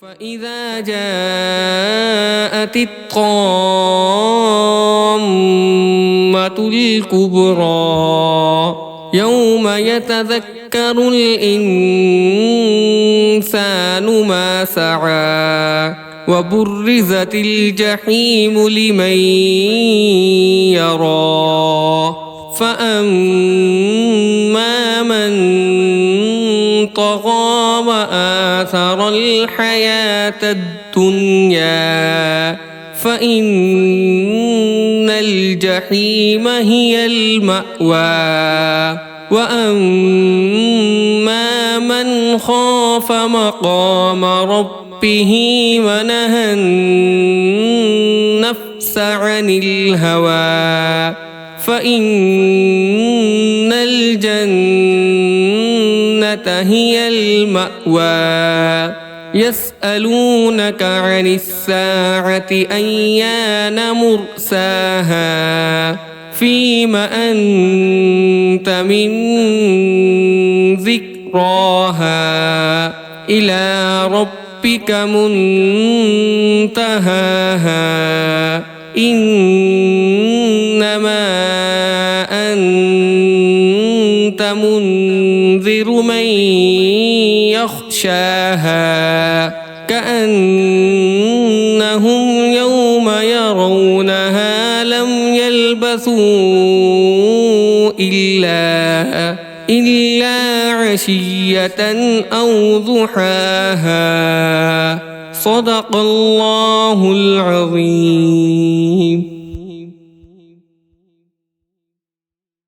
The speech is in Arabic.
فإذا جاءت الطامة الكبرى يوم يتذكر الإنسان ما سعى وبرزت الجحيم لمن يرى فأما من طغى وآثر الحياة الدنيا فإن الجحيم هي المأوى وأما من خاف مقام ربه ونهى النفس عن الهوى فإن الجنة هي المأوى يسألونك عن الساعة أيان مرساها فيم أنت من ذكراها إلى ربك منتهاها إنما أنت منذر من يخشاها كأنهم يوم يرونها لم يلبثوا إلا عشية أو ضحاها صدق الله العظيم.